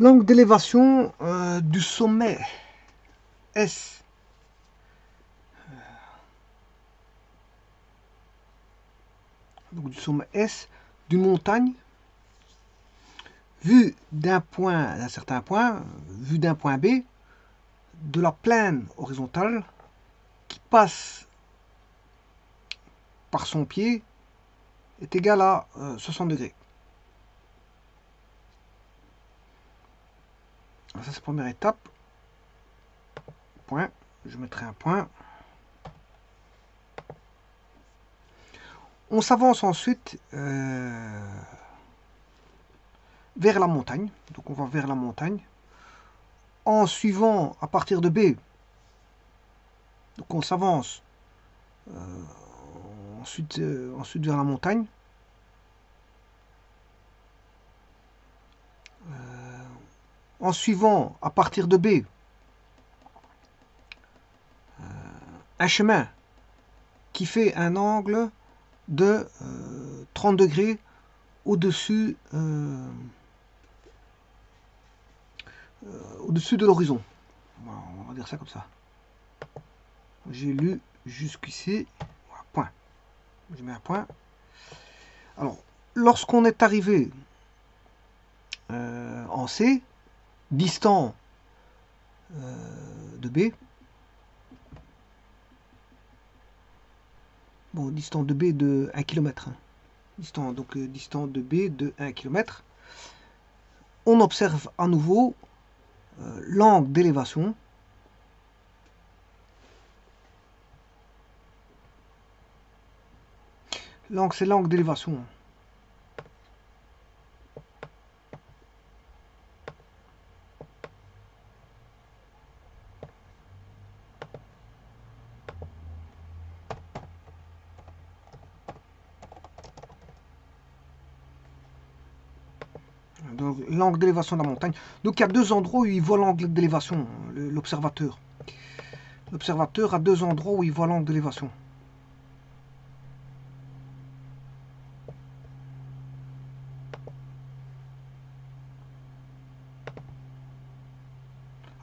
L'angle d'élévation du sommet S. Donc du sommet S d'une montagne, vu d'un certain point, vu d'un point B, de la plaine horizontale qui passe par son pied est égal à 60 degrés. Ça c'est la première étape. Point. Je mettrai un point. On s'avance ensuite vers la montagne. Donc on va vers la montagne. En suivant à partir de B. Donc on s'avance ensuite vers la montagne. En suivant à partir de B un chemin qui fait un angle de 30 degrés au-dessus au-dessus de l'horizon. Voilà, on va dire ça comme ça. J'ai lu jusqu'ici. Voilà, point. Je mets un point. Alors, lorsqu'on est arrivé en C, distant de B, bon, distant de B de 1 km, hein. Distant de B de 1 km, on observe à nouveau l'angle d'élévation L'angle, c'est l'angle d'élévation. Donc l'angle d'élévation de la montagne. Donc il y a deux endroits où il voit l'angle d'élévation, l'observateur. L'observateur a deux endroits où il voit l'angle d'élévation.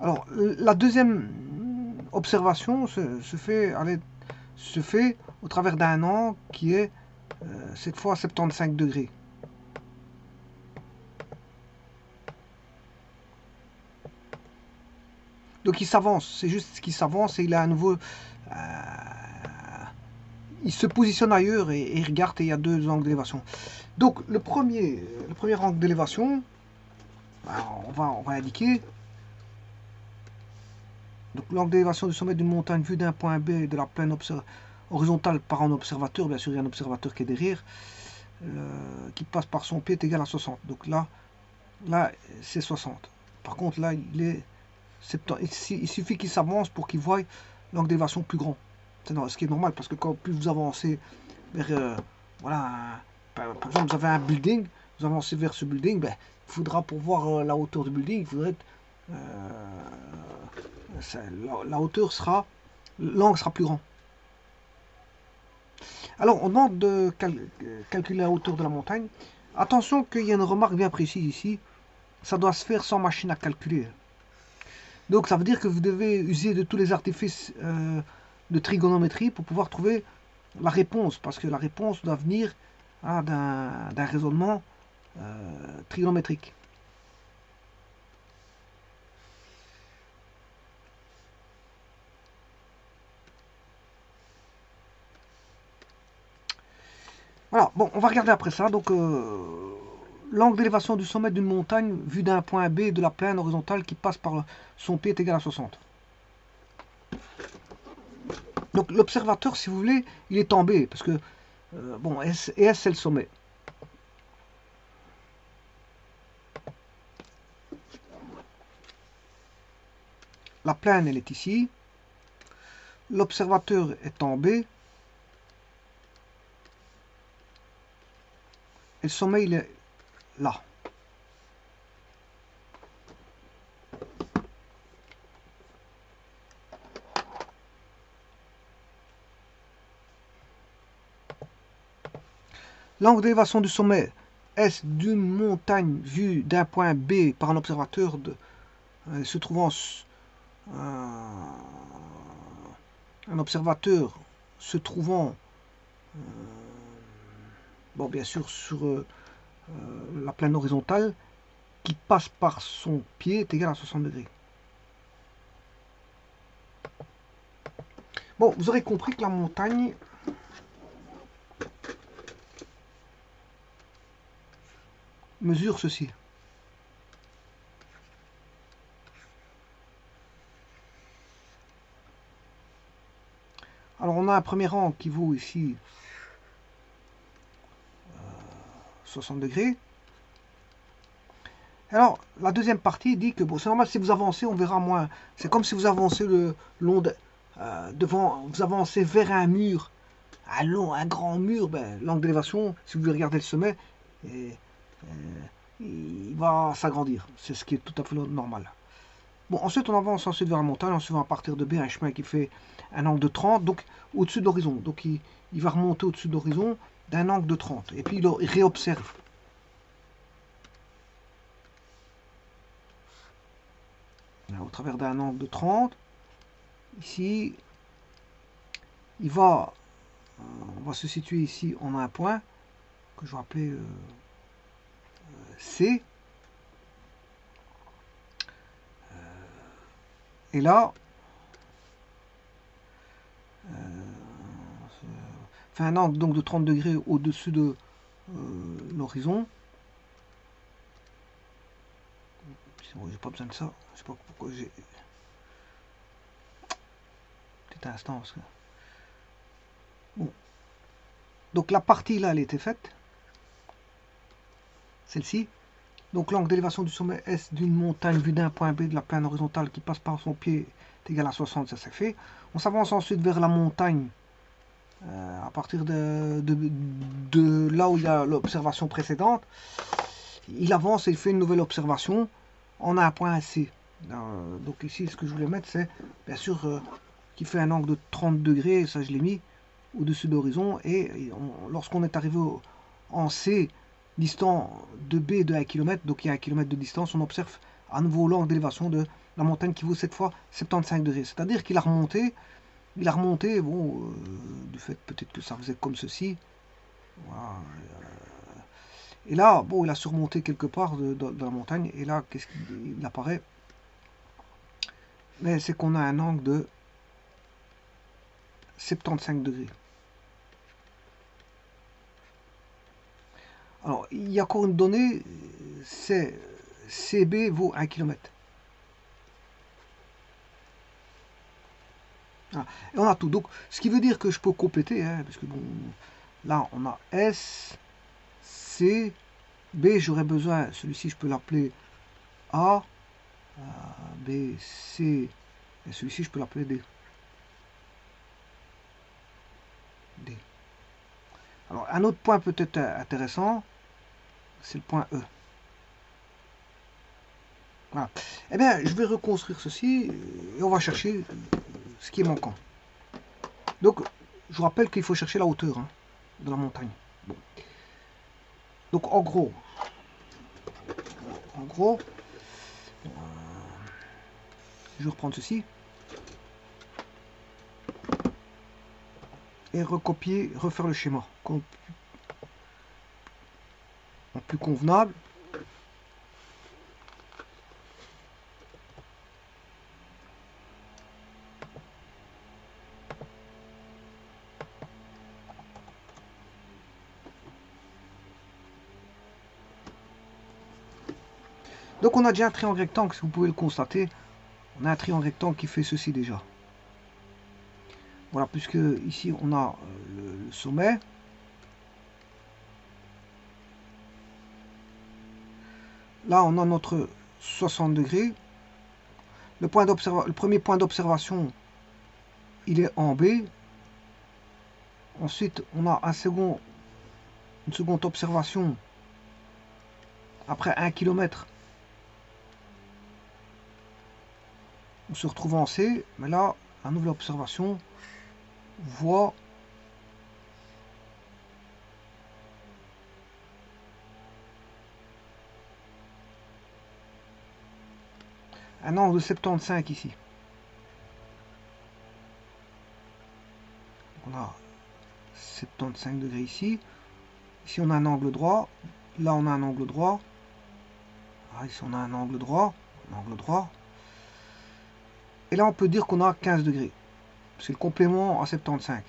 Alors la deuxième observation se fait au travers d'un angle qui est cette fois 75 degrés. Donc il s'avance, c'est juste qu'il s'avance et il a à nouveau... il se positionne ailleurs et il regarde et il y a deux angles d'élévation. Donc le premier angle d'élévation, on va indiquer. Donc l'angle d'élévation du sommet d'une montagne vue d'un point B de la plaine horizontale par un observateur, bien sûr il y a un observateur qui est derrière, qui passe par son pied est égal à 60. Donc là c'est 60. Par contre là il est 70. Il suffit qu'il s'avance pour qu'il voie l'angle d'élévation plus grand. C'est ce qui est normal parce que quand plus vous avancez vers voilà, par exemple vous avez un building, vous avancez vers ce building, ben, il faudra pour voir la hauteur du building, il faudrait la hauteur sera, l'angle sera plus grand. Alors on demande de calculer la hauteur de la montagne. Attention qu'il y a une remarque bien précise ici, ça doit se faire sans machine à calculer. Donc ça veut dire que vous devez user de tous les artifices de trigonométrie pour pouvoir trouver la réponse, parce que la réponse doit venir hein, d'un raisonnement trigonométrique. Voilà, bon, on va regarder après ça. Donc, l'angle d'élévation du sommet d'une montagne vu d'un point B de la plaine horizontale qui passe par son pied est égal à 60. Donc, l'observateur, si vous voulez, il est en B, parce que, bon, S et S, c'est le sommet. La plaine, elle est ici. L'observateur est en B. Et le sommet, il est là. L'angle d'élévation du sommet S d'une montagne vue d'un point B par un observateur se trouvant un observateur se trouvant bon bien sûr sur la plaine horizontale qui passe par son pied est égal à 60 degrés. Bon, vous aurez compris que la montagne mesure ceci. Alors on a un premier rang qui vaut ici 60 degrés. Alors la deuxième partie dit que bon, c'est normal, si vous avancez on verra moins. C'est comme si vous avancez le long devant, vous avancez vers un mur, un grand mur, ben, l'angle d'élévation, si vous regardez le sommet, il va s'agrandir. C'est ce qui est tout à fait normal. Bon, ensuite on avance ensuite vers la montagne, en suivant à partir de B un chemin qui fait un angle de 30, donc au-dessus de l'horizon. Donc il va remonter au-dessus de l'horizon d'un angle de 30. Et puis il réobserve. Au travers d'un angle de 30. Ici, on va se situer ici, on a un point que je vais appeler C. Et là, fait un angle donc de 30 degrés au-dessus de l'horizon. J'ai pas besoin de ça. Je sais pas pourquoi j'ai. Petit instant parce que. Bon. Donc la partie là, elle était faite. Celle-ci. Donc l'angle d'élévation du sommet S d'une montagne vue d'un point B de la plaine horizontale qui passe par son pied est égal à 60, ça c'est fait. On s'avance ensuite vers la montagne à partir de là où il y a l'observation précédente. Il avance et il fait une nouvelle observation en un point C. Donc ici ce que je voulais mettre c'est bien sûr qui fait un angle de 30 degrés, ça je l'ai mis au-dessus de l'horizon, et lorsqu'on est arrivé en C distant de B de 1 km, donc il y a 1 km de distance, on observe à nouveau l'angle d'élévation de la montagne qui vaut cette fois 75 degrés. C'est-à-dire qu'il a remonté, bon, du fait peut-être que ça faisait comme ceci. Voilà, et là, bon, il a surmonté quelque part de la montagne, et là, qu'est-ce qu'il apparaît? Mais c'est qu'on a un angle de 75 degrés. Alors, il y a encore une donnée, c'est CB vaut 1 km. Voilà. Et on a tout. Donc, ce qui veut dire que je peux compléter, hein, parce que bon, là, on a S, C, B, j'aurais besoin, celui-ci, je peux l'appeler A, B, C, et celui-ci, je peux l'appeler D. D. Alors, un autre point peut-être intéressant, c'est le point E. Voilà. Eh bien, je vais reconstruire ceci et on va chercher ce qui est manquant. Donc, je vous rappelle qu'il faut chercher la hauteur de la montagne. Bon. Donc, en gros, je vais reprendre ceci et recopier, refaire le schéma en plus convenable. Donc on a déjà un triangle rectangle, si vous pouvez le constater. On a un triangle rectangle qui fait ceci déjà. Voilà, puisque ici on a le sommet. Là on a notre 60 degrés. Le premier point d'observation, il est en B. Ensuite on a une seconde observation après 1 km. On se retrouve en C, mais là, la nouvelle observation voit un angle de 75 ici. On a 75 degrés ici. Ici on a un angle droit. Là on a un angle droit. Ah, ici on a un angle droit. Un angle droit. Et là on peut dire qu'on a 15 degrés. C'est le complément à 75.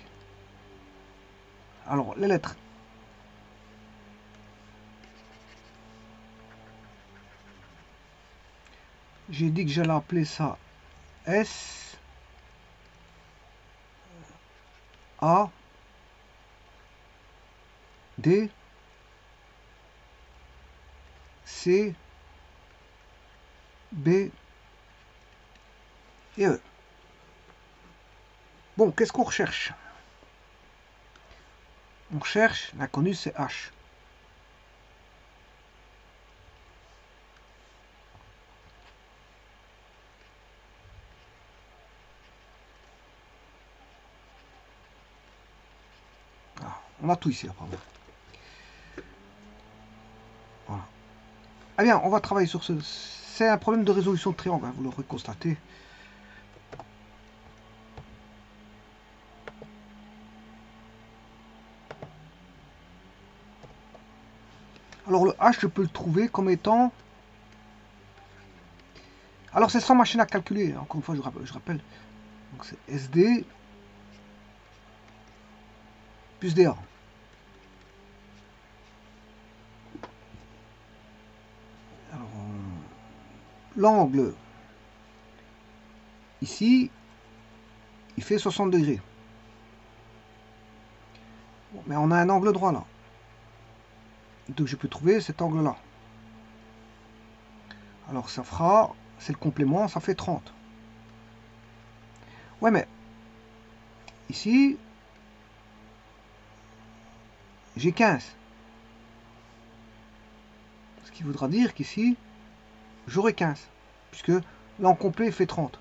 Alors les lettres. J'ai dit que j'allais appeler ça S, A, D, C, B et E. Bon, qu'est-ce qu'on recherche? On cherche, l'inconnu c'est H. Ah, on a tout ici apparemment. Voilà. Eh bien, on va travailler sur ce. C'est un problème de résolution de triangle, hein, vous l'aurez constaté. Alors le H, je peux le trouver comme étant... Alors c'est sans machine à calculer, encore une fois je rappelle. Donc c'est SD plus DA. Alors l'angle ici, il fait 60 degrés. Bon, mais on a un angle droit là. Donc je peux trouver cet angle là. Alors ça fera, c'est le complément, ça fait 30. Ouais mais, ici, j'ai 15. Ce qui voudra dire qu'ici, j'aurai 15. Puisque l'angle complet fait 30.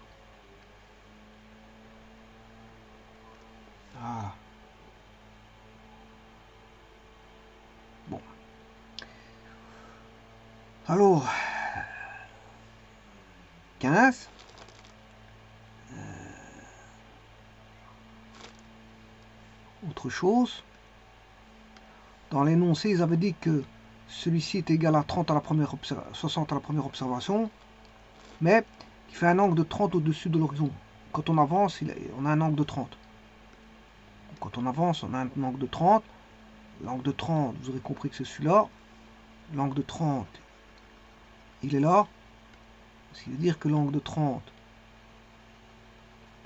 Ah. Bon. Alors, 15. Autre chose. Dans l'énoncé, ils avaient dit que celui-ci est égal à 30 à la première 60 à la première observation, mais il fait un angle de 30 au-dessus de l'horizon. Quand on avance, on a un angle de 30. Quand on avance, on a un angle de 30. L'angle de 30, vous aurez compris que c'est celui-là. L'angle de 30, il est là. Ce qui veut dire que l'angle de 30,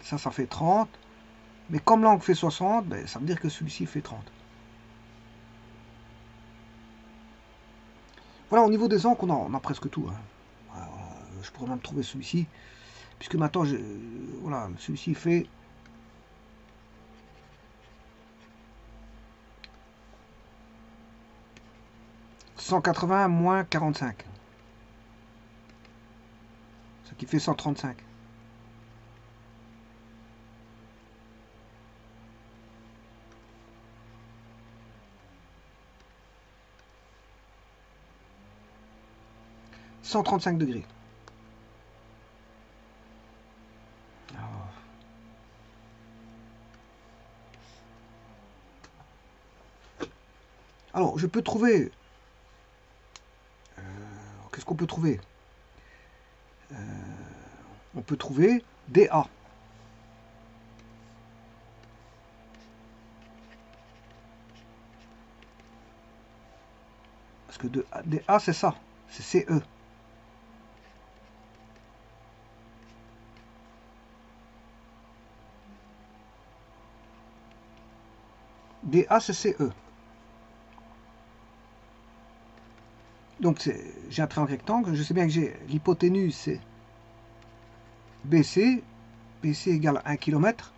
ça fait 30. Mais comme l'angle fait 60, ben, ça veut dire que celui-ci fait 30. Voilà, au niveau des angles, on a presque tout. Hein. Voilà, je pourrais même trouver celui-ci. Puisque maintenant, voilà, celui-ci fait 180 moins 45. Ce qui fait 135. « 135 degrés. » Alors, je peux trouver... Qu'est-ce qu'on peut trouver? On peut trouver DA. Parce que DA, c'est ça. C'est CE. DA, c'est CE. Donc, j'ai un triangle rectangle. Je sais bien que j'ai l'hypoténuse, c'est BC. BC égale 1 km.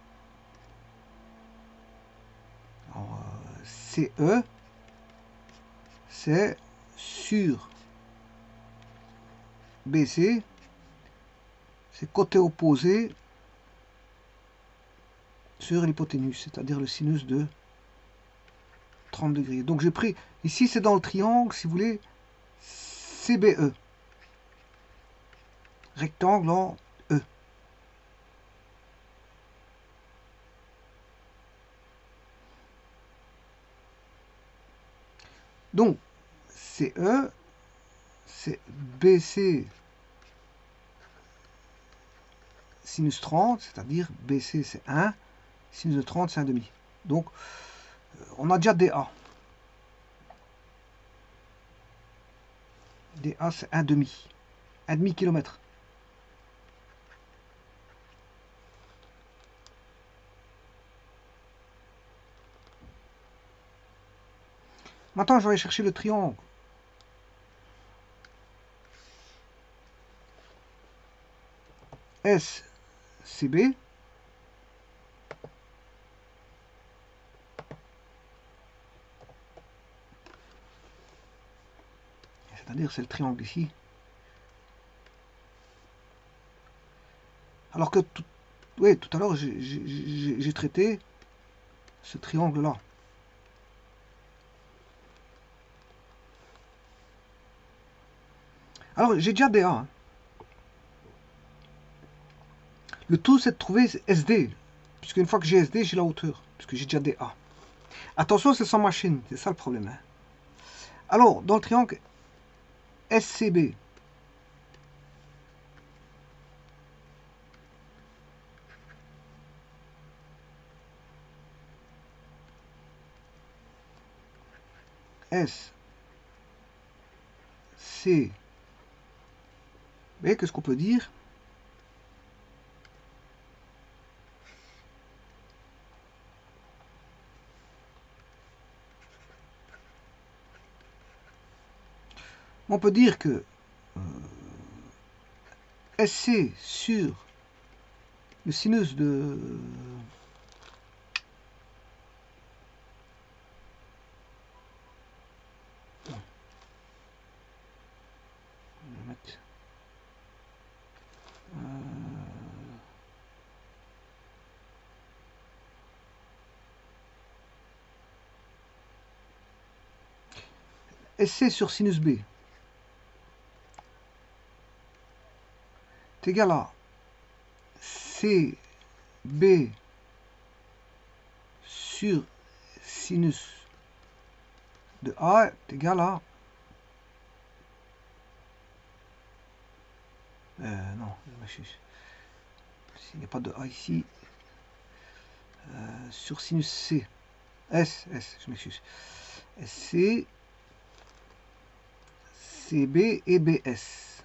Alors, CE, c'est sur BC, c'est côté opposé sur l'hypoténuse, c'est-à-dire le sinus de 30 degrés. Donc j'ai pris, ici c'est dans le triangle, si vous voulez, CBE. rectangle en E. Donc, CE, c'est BC sinus 30, c'est-à-dire BC c'est 1, sinus de 30 c'est 1,5. Donc, on a déjà DA. DA c'est 1,5. 1,5 km. Maintenant, je vais aller chercher le triangle. SCB. C'est-à-dire, c'est le triangle ici. Alors que tout à l'heure, j'ai traité ce triangle-là. Alors, j'ai déjà DA. Hein. Le tout, c'est de trouver SD. Puisque une fois que j'ai SD, j'ai la hauteur. Puisque j'ai déjà DA. Attention, c'est sans machine. C'est ça le problème. Hein. Alors, dans le triangle SCB, S, C, B, qu'est-ce qu'on peut dire? On peut dire que SC sur le sinus de SC sur sinus B est égal à CB sur sinus de A est égal à non, s'il n'y a pas de A ici, sur sinus C, je m'excuse, SC, CB et BS.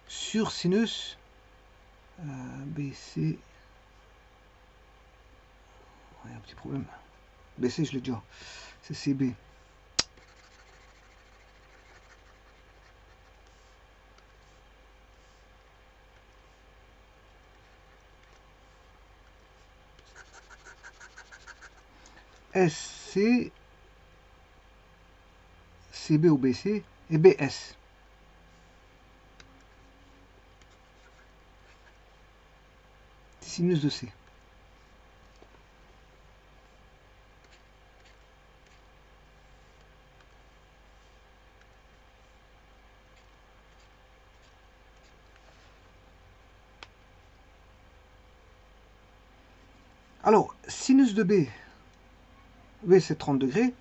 Sur sinus BC, il y a un petit problème. BC, je l'ai déjà, c'est CB. SC, CB ou BC et BS. Sinus de C. Alors, sinus de B, B c'est 30 degrés.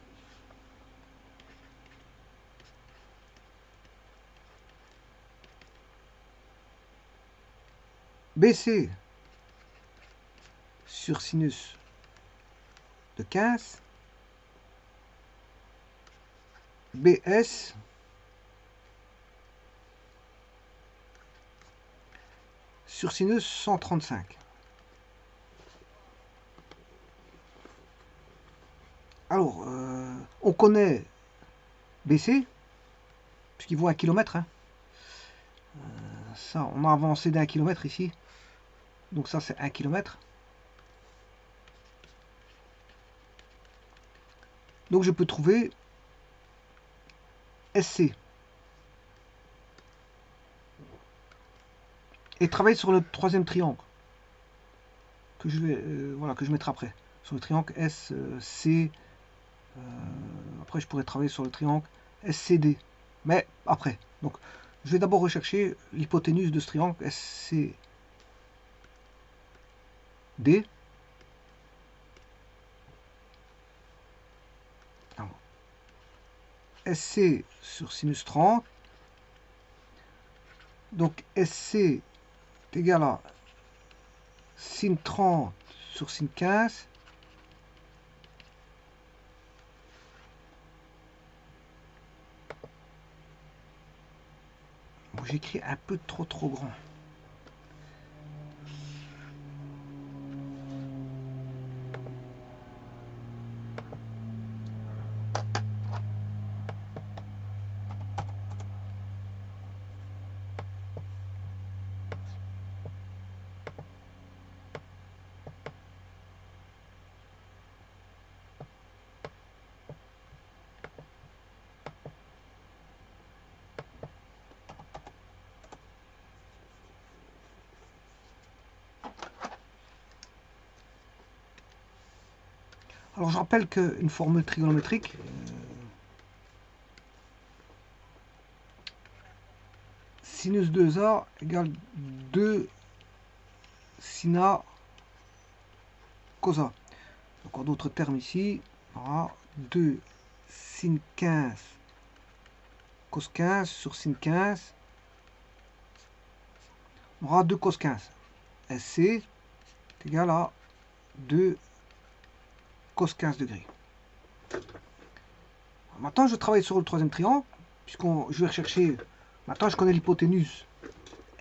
BC sur sinus de 15. BS sur sinus 135. Alors, on connaît BC, puisqu'il vaut 1 km. Hein. Ça, on a avancé d'1 km ici. Donc ça, c'est 1 km. Donc je peux trouver SC. Et travailler sur le troisième triangle. Que je vais, voilà, que je mettrai après. sur le triangle SC. Après, je pourrais travailler sur le triangle SCD. Mais après. Donc, je vais d'abord rechercher l'hypoténuse de ce triangle SCD. Alors, SC sur sinus 30. Donc, SC est égal à sin 30 sur sin 15. Bon, j'écris un peu trop grand. Alors je rappelle qu'une formule trigonométrique, sinus 2a égale 2 sin a cos a. Donc en d'autres termes ici, on aura 2 sin 15 cos 15 sur sin 15. On aura 2 cos 15. SC est égal à 2 cos 15 degrés. Maintenant, je travaille sur le troisième triangle, je vais rechercher. Maintenant, je connais l'hypoténuse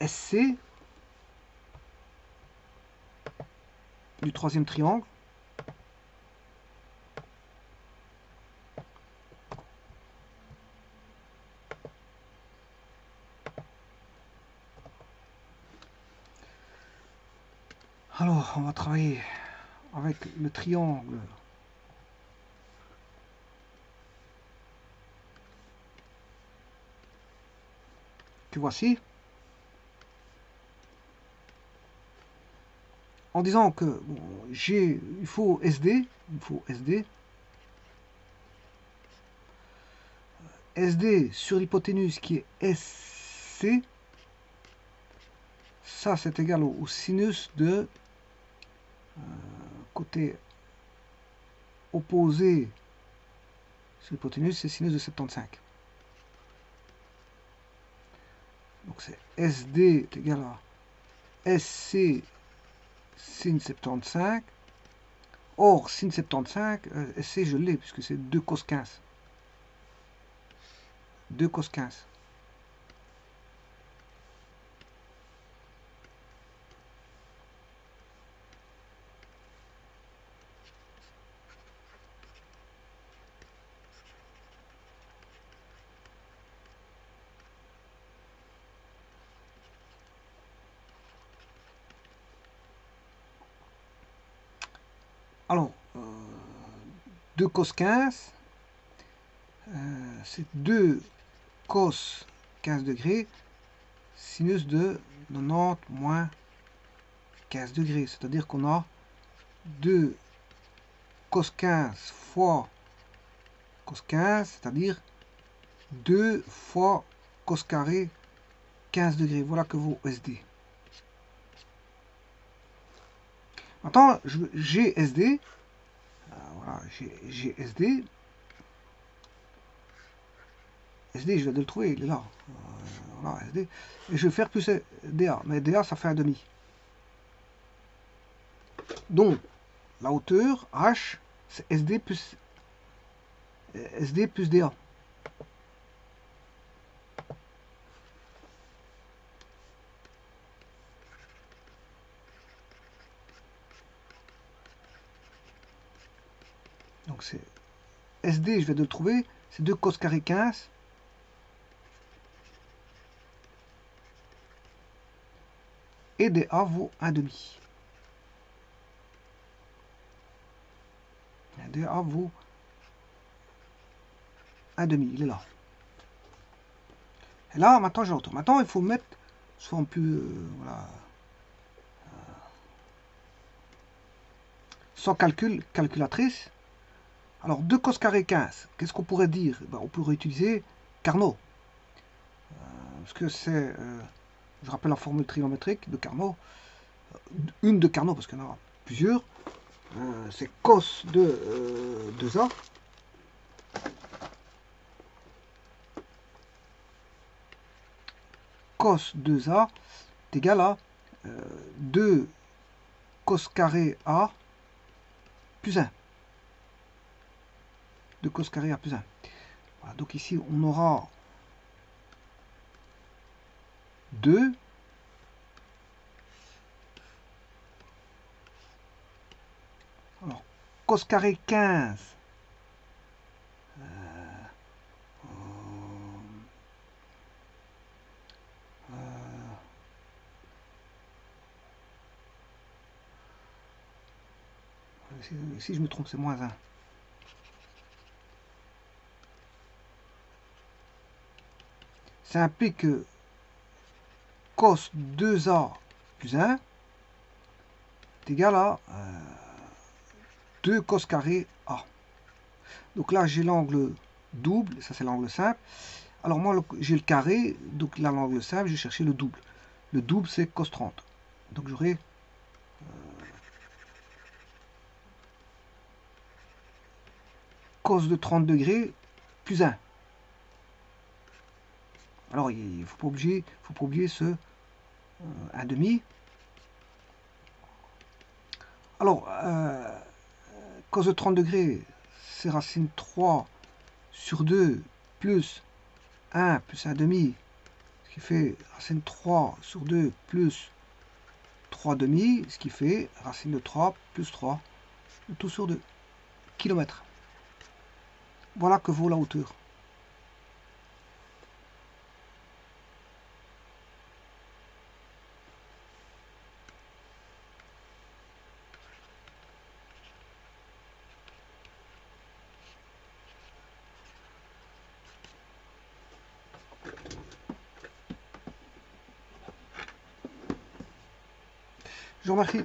SC du troisième triangle. Alors, on va travailler avec le triangle que voici, en disant que bon, il faut SD, SD sur l'hypoténuse qui est SC, ça c'est égal au sinus de côté opposé sur l'hypoténuse, c'est sinus de 75. Donc c'est SD est égal à SC sin 75. Or, sin 75, SC je l'ai puisque c'est 2 cos 15. 2 cos 15. Alors, 2 cos 15, c'est 2 cos 15 degrés, sinus de 90 moins 15 degrés. C'est-à-dire qu'on a 2 cos 15 fois cos 15, c'est-à-dire 2 fois cos carré 15 degrés. Voilà que vaut SD. Maintenant, j'ai SD. Voilà, j'ai SD. SD, je viens de le trouver, il est là. Voilà, SD. Et je vais faire plus DA. Mais DA, ça fait un demi. Donc, la hauteur, H, c'est SD plus DA. Donc, c'est SD, je viens de le trouver, c'est 2 cos carré 15. Et DA vaut un demi. DA vaut un demi, il est là. Et là, maintenant, j'ai l'autre. Maintenant, il faut mettre sous forme plus, voilà, sans calcul, calculatrice. Alors 2 cos carré 15, qu'est-ce qu'on pourrait dire? Ben, on pourrait utiliser Carnot. Parce que c'est, je rappelle la formule trigonométrique de Carnot. Une de Carnot, parce qu'il y en a plusieurs. C'est cos de 2a. Cos 2a est égal à 2 cos carré a plus 1. 2 cos carré a plus 1. Voilà, donc ici, on aura 2 alors, cos carré 15 si je me trompe, c'est moins 1. Ça implique que cos 2a plus 1 est égal à 2 cos carré a. Donc là, j'ai l'angle double, ça c'est l'angle simple. Alors moi, j'ai le carré, donc là, l'angle simple, j'ai cherché le double. Le double, c'est cos 30. Donc j'aurai cos de 30 degrés plus 1. Alors, il ne faut pas oublier ce 1,5. Alors, cos de 30 degrés, c'est racine 3 sur 2 plus 1 plus 1,5, ce qui fait racine 3 sur 2 plus 3,5, ce qui fait racine de 3 plus 3, le tout sur 2 km. Voilà que vaut la hauteur. Je vous remercie.